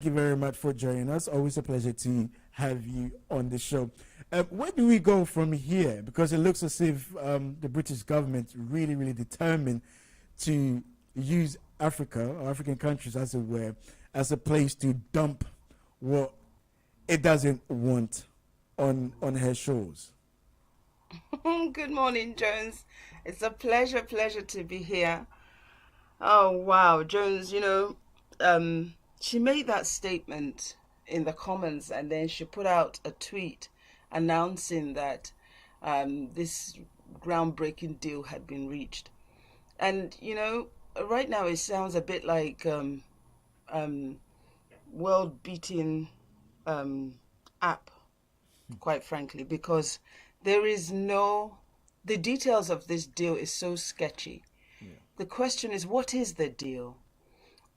you very much for joining us. Always a pleasure to have you on the show. Where do we go from here? Because it looks as if the British government really determined to use Africa, or African countries as it were, as a place to dump what it doesn't want on her shores. Good morning, Jones. It's a pleasure to be here. Oh, wow, Jones, she made that statement in the comments and then she put out a tweet announcing that this groundbreaking deal had been reached. And, right now it sounds a bit like um, world beating app, quite frankly, because there is no, the details of this deal is so sketchy. Yeah. The question is, what is the deal?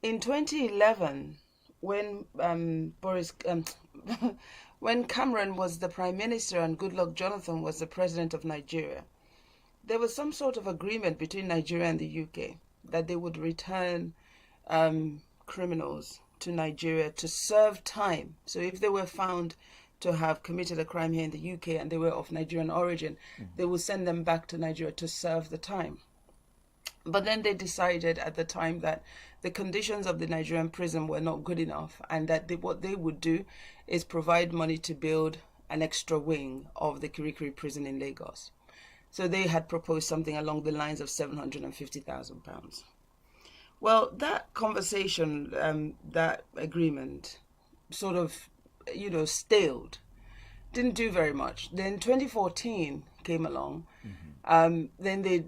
In 2011, when when Cameron was the prime minister and Goodluck Jonathan was the president of Nigeria, there was some sort of agreement between Nigeria and the UK that they would return criminals to Nigeria to serve time. So if they were found to have committed a crime here in the UK and they were of Nigerian origin, they would send them back to Nigeria to serve the time. But then they decided at the time that the conditions of the Nigerian prison were not good enough and that what they would do is provide money to build an extra wing of the Kirikiri prison in Lagos. So they had proposed something along the lines of £750,000. Well, that conversation, that agreement sort of, staled, didn't do very much. Then 2014 came along. Then they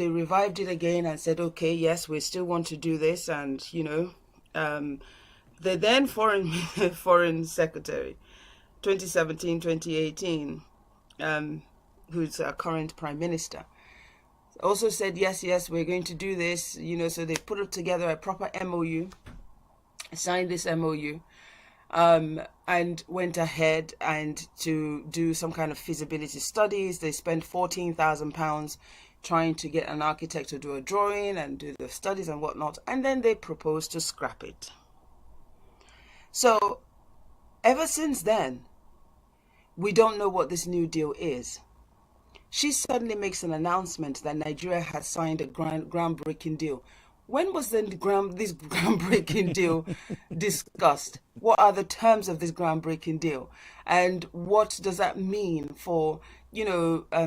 revived it again and said, okay, yes, we still want to do this. And, the then foreign secretary, 2017, 2018, who's our current prime minister, also said, yes, we're going to do this, so they put together a proper MOU, signed this MOU, and went ahead and to do some kind of feasibility studies. They spent £14,000 trying to get an architect to do a drawing and do the studies and whatnot, and then they proposed to scrap it. So ever since then, we don't know what this new deal is. She suddenly makes an announcement that Nigeria had signed a groundbreaking deal. When was this groundbreaking deal discussed? What are the terms of this groundbreaking deal? And what does that mean for,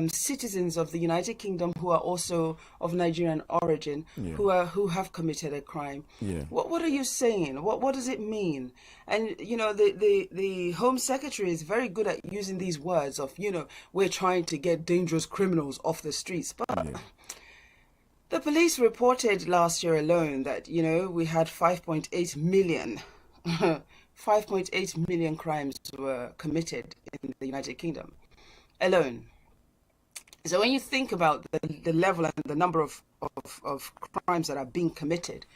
citizens of the United Kingdom who are also of Nigerian origin, Yeah. who have committed a crime? Yeah. What are you saying? What does it mean? And the Home Secretary is very good at using these words of, we're trying to get dangerous criminals off the streets. But Yeah. the police reported last year alone that, we had 5.8 million, 5.8 million crimes were committed in the United Kingdom alone. So when you think about the level and the number of crimes that are being committed,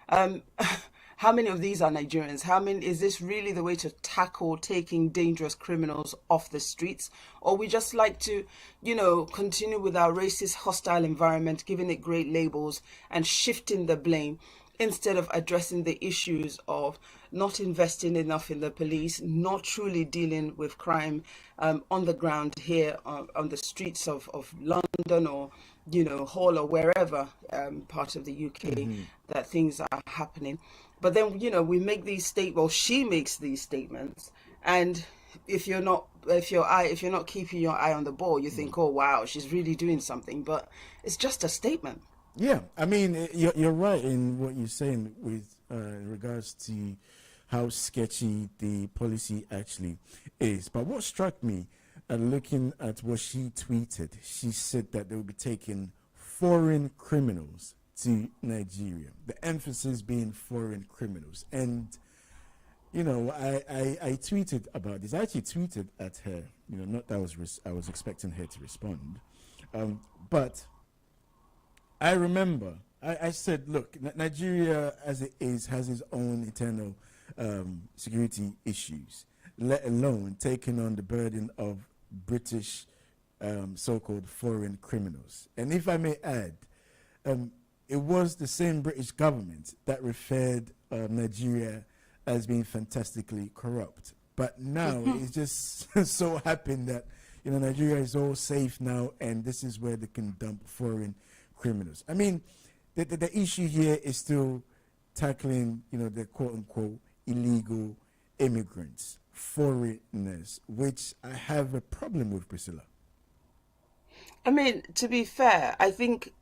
how many of these are Nigerians? How many, is this really the way to tackle taking dangerous criminals off the streets? Or we just like to, continue with our racist, hostile environment, giving it great labels and shifting the blame instead of addressing the issues of not investing enough in the police, not truly dealing with crime on the ground here on the streets of London or, Hull or wherever part of the UK that things are happening. But then, we make these she makes these statements, and if you're not keeping your eye on the ball, you think, oh wow, she's really doing something, but it's just a statement. Yeah, I mean, you're right in what you're saying with in regards to how sketchy the policy actually is. But what struck me, looking at what she tweeted, she said that they will be taking foreign criminals to Nigeria. The emphasis being foreign criminals. And, I tweeted about this. I actually tweeted at her, not that I was expecting her to respond. But I remember I said, look, Nigeria as it is has its own internal security issues, let alone taking on the burden of British so-called foreign criminals. And if I may add, it was the same British government that referred Nigeria as being fantastically corrupt. But now it's just so happened that Nigeria is all safe now, and this is where they can dump foreign criminals. I mean, the issue here is still tackling the quote unquote illegal immigrants, foreigners, which I have a problem with, Priscilla. I mean, to be fair, I think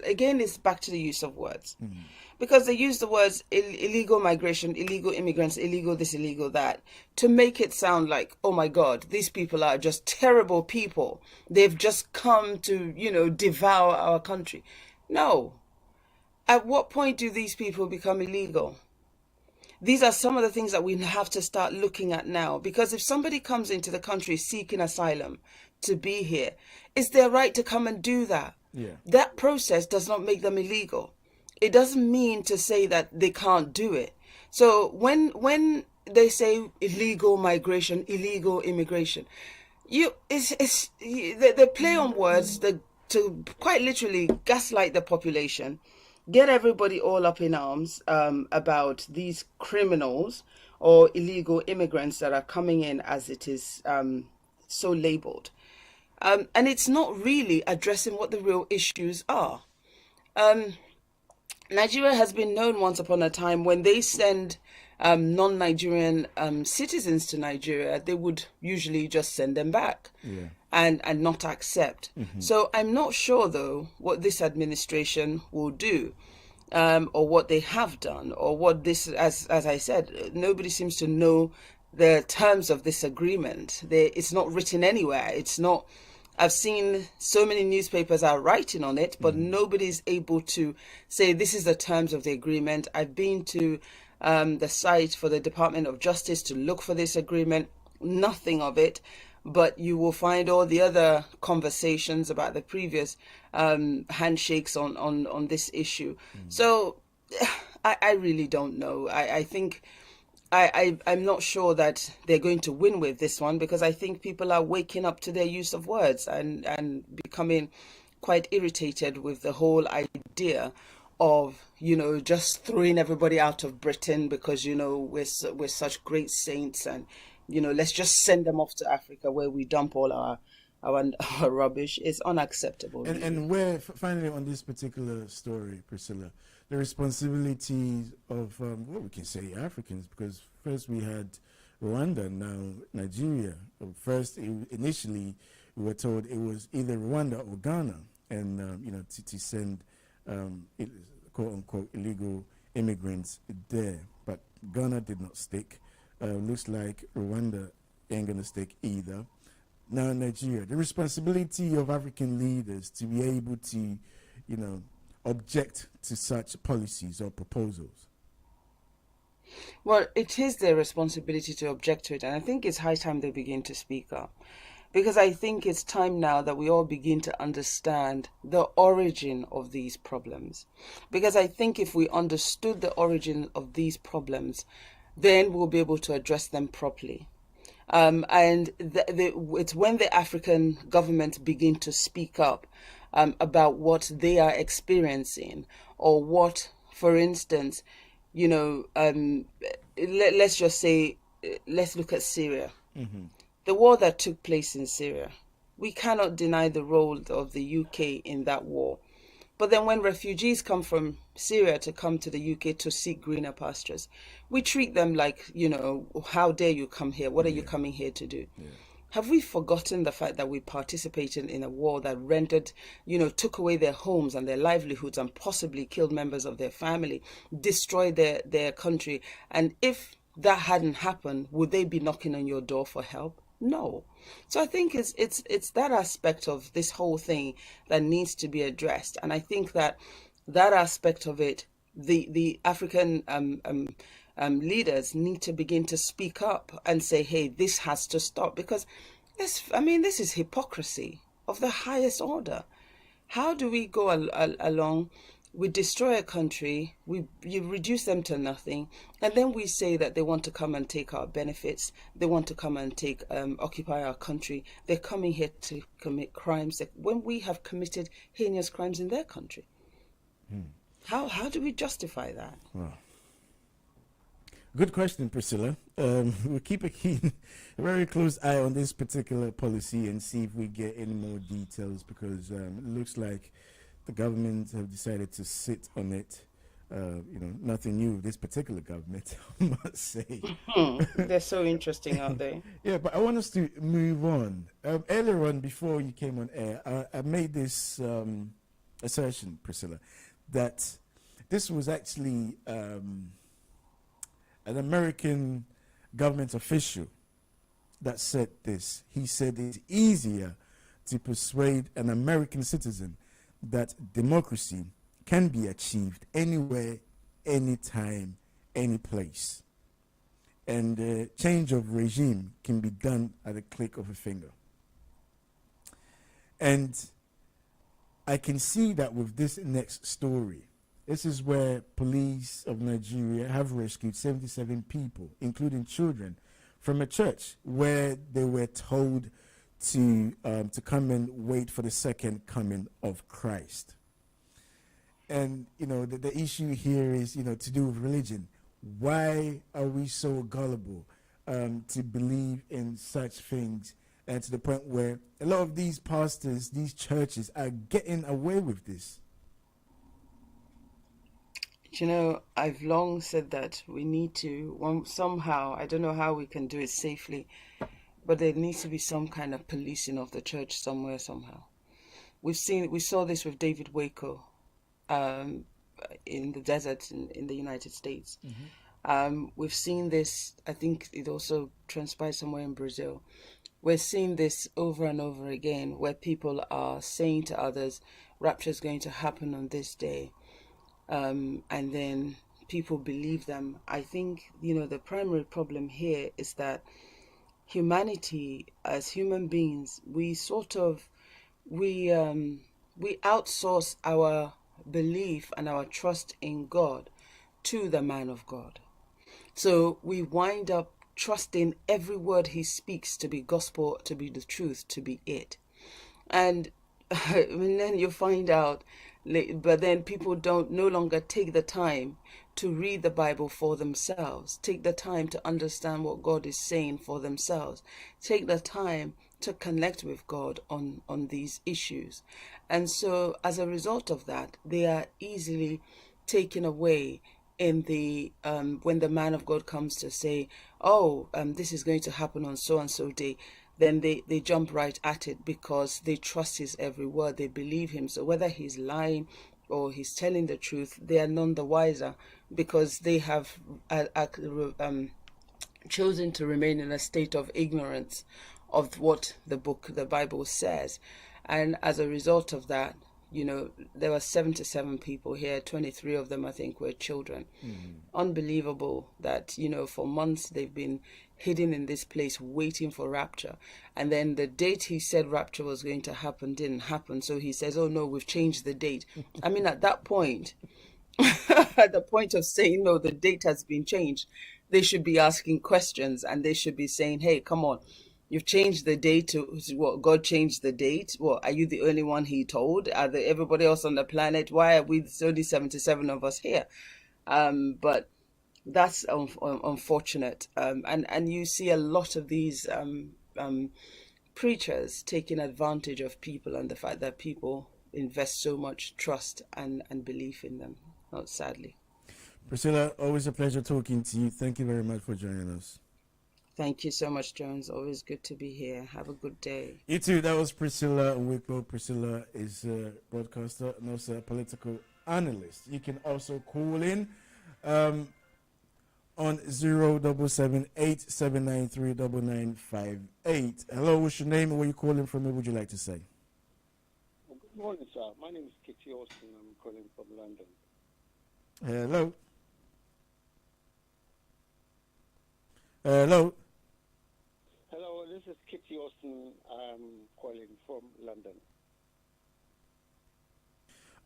again, it's back to the use of words. Because they use the words illegal migration, illegal immigrants, illegal this, illegal that, to make it sound like, oh my God, these people are just terrible people. They've just come to, devour our country. No. At what point do these people become illegal? These are some of the things that we have to start looking at now. Because if somebody comes into the country seeking asylum to be here, it's their right to come and do that. Yeah. That process does not make them illegal. It doesn't mean to say that they can't do it. So when they say illegal migration, illegal immigration, they play on words to quite literally gaslight the population, get everybody all up in arms about these criminals or illegal immigrants that are coming in, as it is so labeled. And it's not really addressing what the real issues are. Nigeria has been known once upon a time when they send non-Nigerian citizens to Nigeria, they would usually just send them back and not accept. So I'm not sure, though, what this administration will do or what they have done or what this, as I said, nobody seems to know the terms of this agreement. It's not written anywhere. It's not. I've seen so many newspapers are writing on it, but nobody's able to say this is the terms of the agreement. I've been to the site for the Department of Justice to look for this agreement. Nothing of it, but you will find all the other conversations about the previous handshakes on this issue. So I really don't know. I think I'm not sure that they're going to win with this one, because I think people are waking up to their use of words and becoming quite irritated with the whole idea of, just throwing everybody out of Britain because, we're such great saints and, let's just send them off to Africa where we dump all our rubbish. Is unacceptable. And where, finally, on this particular story, Priscilla, the responsibilities of, we can say Africans, because first we had Rwanda, now Nigeria. First, initially, we were told it was either Rwanda or Ghana, and, to send, quote-unquote, illegal immigrants there. But Ghana did not stick. Looks like Rwanda ain't going to stick either. Now Nigeria, the responsibility of African leaders to be able to, object to such policies or proposals. Well, it is their responsibility to object to it, and I think it's high time they begin to speak up. Because I think it's time now that we all begin to understand the origin of these problems. Because I think if we understood the origin of these problems, then we'll be able to address them properly. And it's when the African governments begin to speak up about what they are experiencing, or what, for instance, let's just say, let's look at Syria. The war that took place in Syria, we cannot deny the role of the UK in that war. But then when refugees come from Syria to come to the UK to seek greener pastures, we treat them like, how dare you come here? What are you coming here to do? Yeah. Have we forgotten the fact that we participated in a war that rendered, took away their homes and their livelihoods and possibly killed members of their family, destroyed their country? And if that hadn't happened, would they be knocking on your door for help? No. So I think it's that aspect of this whole thing that needs to be addressed. And I think that aspect of it, the African leaders need to begin to speak up and say, hey, this has to stop, because this is hypocrisy of the highest order. How do we go along? We destroy a country, you reduce them to nothing, and then we say that they want to come and take our benefits, they want to come and occupy our country. They're coming here to commit crimes when we have committed heinous crimes in their country. How do we justify that? Good question, Priscilla. We'll keep a very close eye on this particular policy and see if we get any more details because it looks like the government have decided to sit on it. Nothing new with this particular government, I must say. They're so interesting, aren't they? Yeah, but I want us to move on. Earlier on, before you came on air, I made this assertion, Priscilla, that this was actually an American government official that said this. He said it's easier to persuade an American citizen that democracy can be achieved anywhere, anytime, any place. And change of regime can be done at a click of a finger. And I can see that with this next story. This is where police of Nigeria have rescued 77 people, including children, from a church where they were told to come and wait for the second coming of Christ. And, the issue here is, to do with religion. Why are we so gullible to believe in such things, and to the point where a lot of these pastors, these churches are getting away with this? I've long said that we need to, somehow, I don't know how we can do it safely, but there needs to be some kind of policing of the church somewhere, somehow. We saw this with David Waco in the desert in the United States. We've seen this, I think it also transpired somewhere in Brazil. We're seeing this over and over again where people are saying to others, rapture is going to happen on this day. And then people believe them. I think, the primary problem here is that humanity, as human beings, we outsource our belief and our trust in God to the man of God. So we wind up trusting every word he speaks to be gospel, to be the truth, to be it. And then you find out, but then people no longer take the time to read the Bible for themselves, take the time to understand what God is saying for themselves, take the time to connect with God on these issues. And so as a result of that, they are easily taken away in the when the man of God comes to say, this is going to happen on so and so day, then they jump right at it because they trust his every word, they believe him. So whether he's lying or he's telling the truth, they are none the wiser because they have chosen to remain in a state of ignorance of what the Bible says. And as a result of that, there were 77 people here, 23 of them I think were children. Unbelievable that, for months they've been hidden in this place waiting for rapture. And then the date he said rapture was going to happen didn't happen. So he says, oh no, we've changed the date. I mean, at that point, at the point of saying, no, the date has been changed, they should be asking questions and they should be saying, hey, come on. You've changed the date to what? God changed the date? What? Are you the only one he told? Are there everybody else on the planet? Why are we only 77 of us here? But that's unfortunate. And you see a lot of these preachers taking advantage of people and the fact that people invest so much trust and belief in them, not sadly. Priscilla, always a pleasure talking to you. Thank you very much for joining us. Thank you so much, Jones. Always good to be here. Have a good day. You too. That was Priscilla Awuah. Priscilla is a broadcaster and also a political analyst. You can also call in on 07787939958. Hello, what's your name and where you calling from? What would you like to say? Good morning, sir. My name is Kitty Austin. I'm calling from London. Hello. Hello. Hello, this is Kitty Austin. I'm calling from London.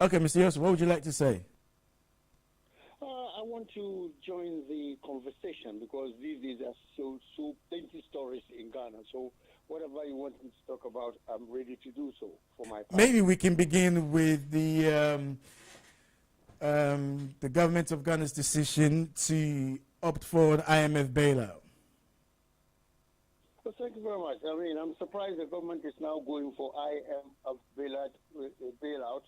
Okay, Mr. Yosef, what would you like to say? I want to join the conversation because these days are so plenty stories in Ghana. So whatever you want me to talk about, I'm ready to do so for my part. Maybe we can begin with the government of Ghana's decision to opt for the IMF bailout? Well, thank you very much. I mean, I'm surprised the government is now going for IMF bailout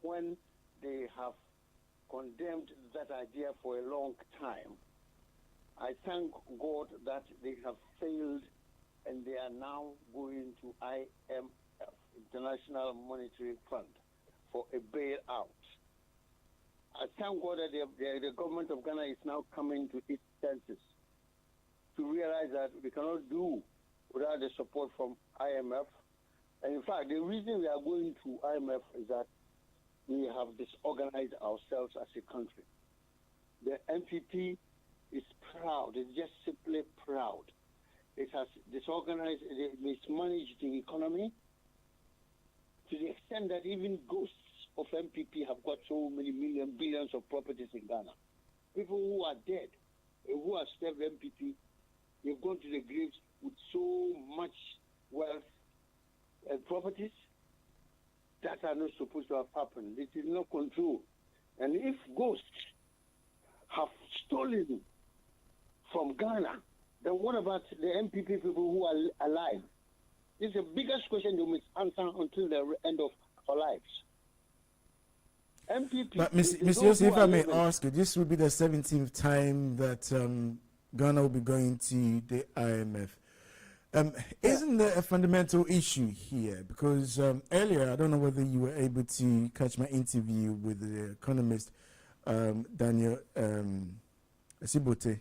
when they have condemned that idea for a long time. I thank God that they have failed and they are now going to IMF, International Monetary Fund, for a bailout. I thank God that the government of Ghana is now coming to its senses to realize that we cannot do without the support from IMF. And in fact, the reason we are going to IMF is that we have disorganized ourselves as a country. The NPP is proud. It's just simply proud. It has disorganized, it mismanaged the economy to the extent that even ghosts of MPP have got so many billions of properties in Ghana. People who are dead, who have served MPP, they've gone to the graves with so much wealth and properties that are not supposed to have happened. It is not control. And if ghosts have stolen from Ghana, then what about the MPP people who are alive? This is the biggest question they must answer until the end of our lives. MPP. But Mr. Yosef, if I may ask you, this will be the 17th time that Ghana will be going to the IMF. Isn't there a fundamental issue here? Because earlier, I don't know whether you were able to catch my interview with the economist Daniel Asibote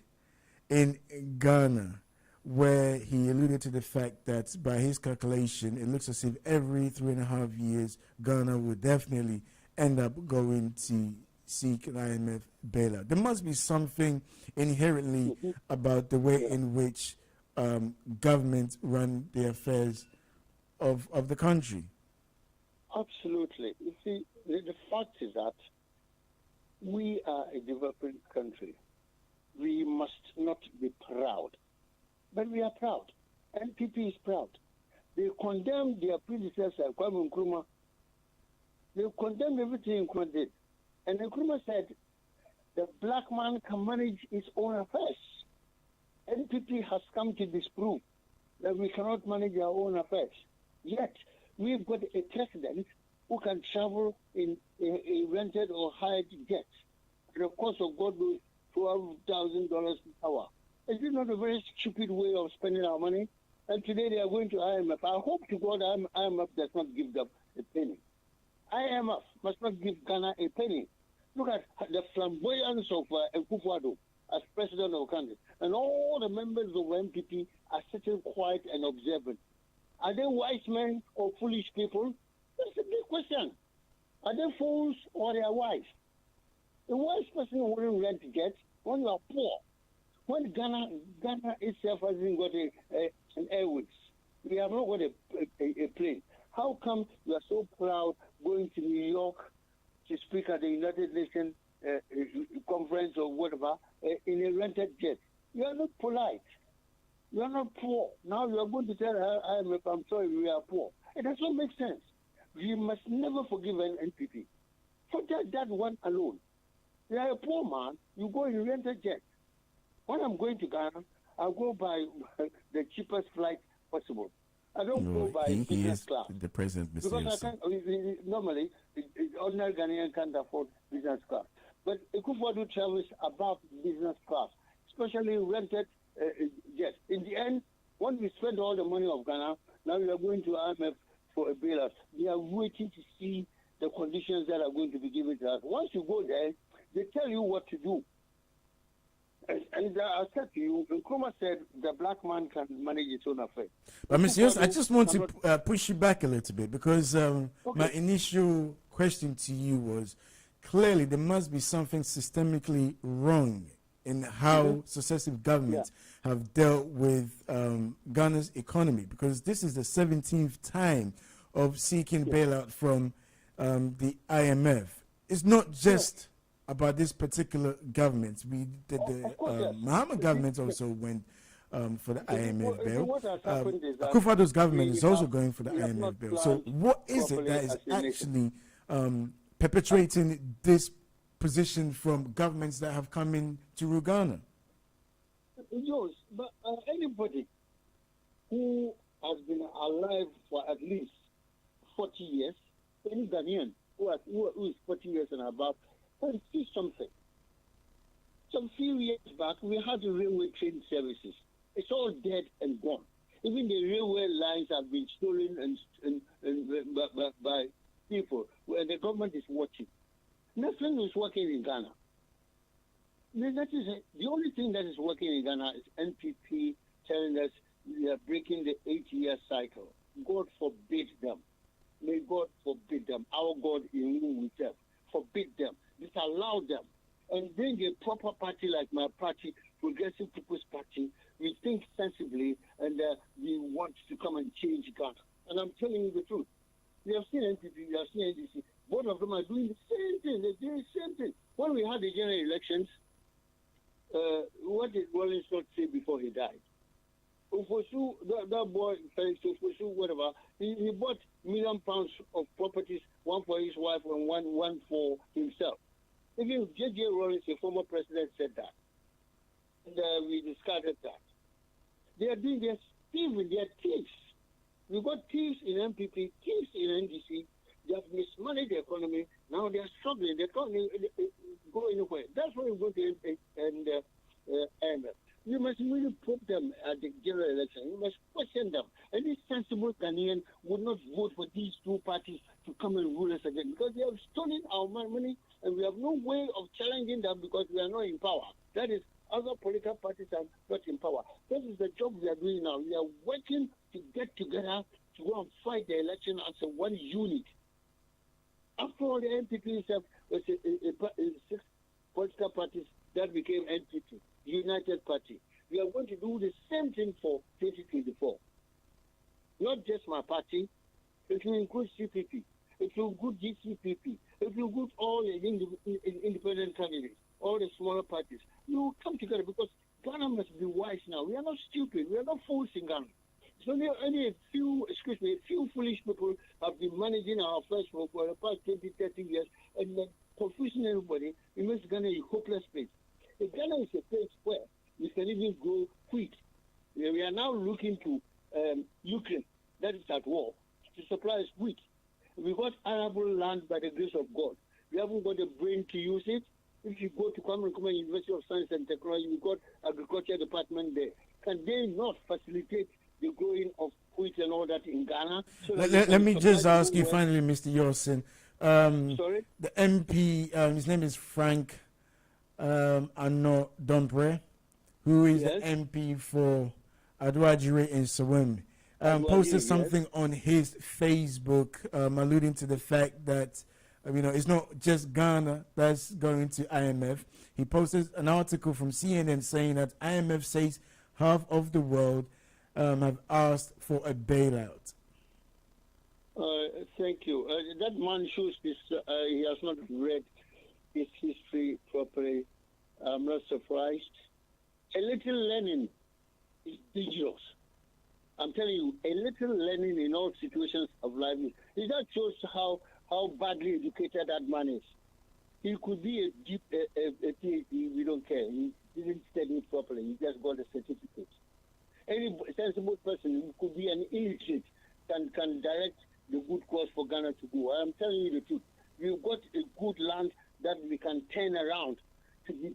in Ghana, where he alluded to the fact that by his calculation, it looks as if every 3.5 years, Ghana would definitely end up going to seek an IMF bailout. There must be something inherently about the way in which government run the affairs of the country. Absolutely. You see, the fact is that we are a developing country. We must not be proud, but we are proud. NPP is proud. They condemned their predecessor, Kwame Nkrumah. They condemned everything Nkrumah did. And Nkrumah said, the black man can manage his own affairs. NPP has come to disprove that we cannot manage our own affairs. Yet, we've got a president who can travel in a rented or hired jet at a cost of God knows $12,000 per hour. Is it not a very stupid way of spending our money? And today they are going to IMF. I hope to God IMF does not give them a penny. IMF must not give Ghana a penny. Look at the flamboyance of Akufo-Addo as president of the country. And all the members of MPP are sitting quiet and observant. Are they wise men or foolish people? That's a big question. Are they fools or they are wise? A wise person wouldn't rent jets when you are poor. When Ghana itself hasn't got an airways, we have not got a plane. How come you are so proud going to New York to speak at the United Nations conference or whatever in a rented jet? You are not polite. You are not poor. Now you are going to tell IMF, I'm sorry, we are poor. It does not make sense. We must never forgive an NPP. Forget that one alone. You are a poor man, you go in a rented jet. When I'm going to Ghana, I'll go by the cheapest flight possible. I don't go by business class. The president, Mr. Because normally, ordinary Ghanaian can't afford business class. But Akufo-Addo travels above business class, especially rented jets. In the end, when we spend all the money of Ghana, now we are going to IMF for a bailout. We are waiting to see the conditions that are going to be given to us. Once you go there, they tell you what to do. And I said to you, Nkrumah said the black man can manage his own affairs. But Mr. Yos, I just want to push you back a little bit because my initial question to you was clearly there must be something systemically wrong in how successive governments have dealt with Ghana's economy, because this is the 17th time of seeking bailout from the IMF. It's not just about this particular government. The Mahama government also went for the IMF bail. Akufo-Addo's government is also going for the IMF bail. So what is it that is actually perpetuating this position from governments that have come in to rule Ghana? Jones, but anybody who has been alive for at least 40 years, any Ghanaian who is 40 years and above, can see something. Some few years back, we had the railway train services. It's all dead and gone. Even the railway lines have been stolen by people, where the government is watching. Nothing is working in Ghana. That is the only thing that is working in Ghana is NPP telling us we are breaking the 8-year cycle. God forbid them. May God forbid them. Our God in whom we serve. Forbid them. Disallow them. And bring a proper party like my party, Progressive People's Party. We think sensibly and we want to come and change Ghana. And I'm telling you the truth. We have seen NPP, we have seen NDC. Both of them are doing the same thing. They're doing the same thing. When we had the general elections, what did Rollins not say before he died? Ufosu, that boy, Felix Ufosu, whatever, he bought £1 million of properties, one for his wife and one for himself. Even J.J. Rollins, the former president, said that. And we discarded that. They are doing their stealing, they are thieves. We've got thieves in MPP, thieves in NDC. They have mismanaged the economy. Now they are struggling. They can't go anywhere. That's why we go to IMF. You must really probe them at the general election. You must question them. Any sensible Ghanaian would not vote for these two parties to come and rule us again because they have stolen our money and we have no way of challenging them because we are not in power. That is, other political parties are not in power. This is the job we are doing now. We are working to get together to go and fight the election as a one unit. After all, the NPP itself was six political parties that became NPP, United Party. We are going to do the same thing for 2024. Not just my party. It will include CPP. It will include GCPP. It will include all the independent candidates, all the smaller parties. We will come together because Ghana must be wise now. We are not stupid. We are not fools in Ghana. So only a few foolish people have been managing our affairs for the past 20, 30 years and then confusing everybody. It makes Ghana a hopeless place. If Ghana is a place where we can even grow wheat, we are now looking to Ukraine, that is at war, to supply us wheat. We got arable land by the grace of God. We haven't got the brain to use it. If you go to Kwame Nkrumah University of Science and Technology, we got agriculture department there. Can they not facilitate the growing of wheat and all that in Ghana? So let me just ask you finally, Mr. Yosin. Sorry? The MP, his name is Frank Ano Dompre, who is the MP for Adwajiri in Sawemi, posted something on his Facebook alluding to the fact that it's not just Ghana that's going to IMF. He posted an article from CNN saying that IMF says half of the world have asked for a bailout. Thank you. That man shows this. He has not read his history properly. I'm not surprised. A little learning is dangerous. I'm telling you, a little learning in all situations of life. That shows how badly educated that man is. He could be a PhD, we don't care. He didn't study it properly. He just got a certificate. Any sensible person who could be an illiterate can direct the good cause for Ghana to go. I'm telling you the truth. We've got a good land that we can turn around to be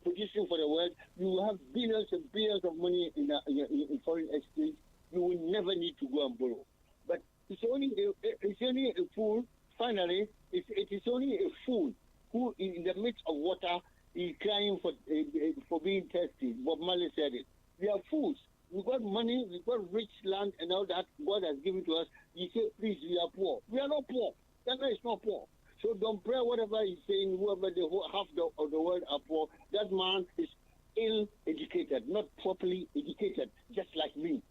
producing for the world. We will have billions and billions of money in foreign exchange. We will never need to go and borrow. But it's only a fool. Finally, it is only a fool who, in the midst of water, is crying for being thirsty. Bob Marley said it. We are fools. We got money, we got rich land, and all that God has given to us. You say, please, we are poor. We are not poor. Ghana is not poor. So don't pray whatever he's saying, whoever half of the world are poor. That man is ill-educated, not properly educated, just like me,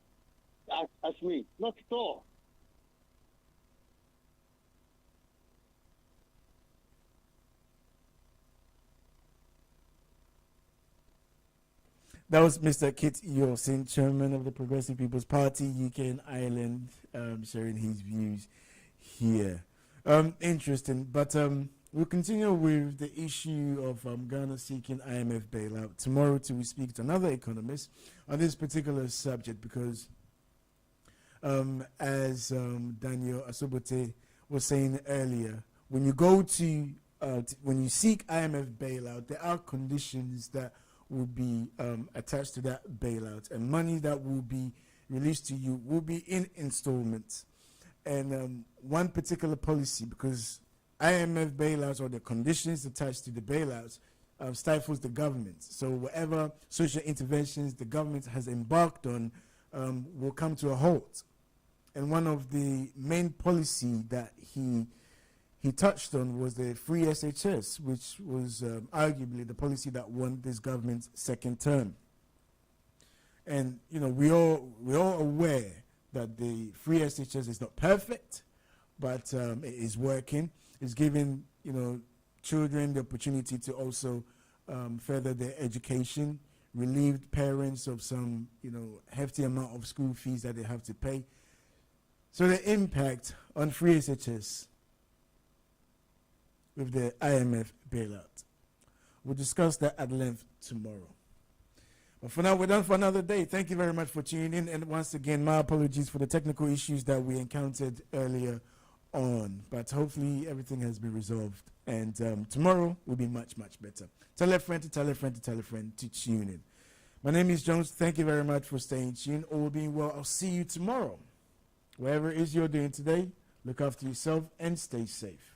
as me. Not at all. That was Mr. Kit Yosin, chairman of the Progressive People's Party, UK and Ireland, sharing his views here. Interesting. But we'll continue with the issue of Ghana seeking IMF bailout. Tomorrow, too, we speak to another economist on this particular subject because, as Daniel Asobote was saying earlier, when you go to when you seek IMF bailout, there are conditions that will be attached to that bailout, and money that will be released to you will be in installments. And one particular policy, because IMF bailouts or the conditions attached to the bailouts stifles the government. So whatever social interventions the government has embarked on will come to a halt. And one of the main policy that he touched on was the free SHS, which was arguably the policy that won this government's second term. And we're all aware that the free SHS is not perfect, but it is working. It's giving children the opportunity to also further their education, relieved parents of some hefty amount of school fees that they have to pay. So the impact on free SHS with the IMF bailout. We'll discuss that at length tomorrow. But for now, we're done for another day. Thank you very much for tuning in. And once again, my apologies for the technical issues that we encountered earlier on. But hopefully everything has been resolved. And tomorrow will be much, much better. Tell a friend to tell a friend to tell a friend to tune in. My name is Jones. Thank you very much for staying tuned. All being well, I'll see you tomorrow. Whatever it is you're doing today, look after yourself and stay safe.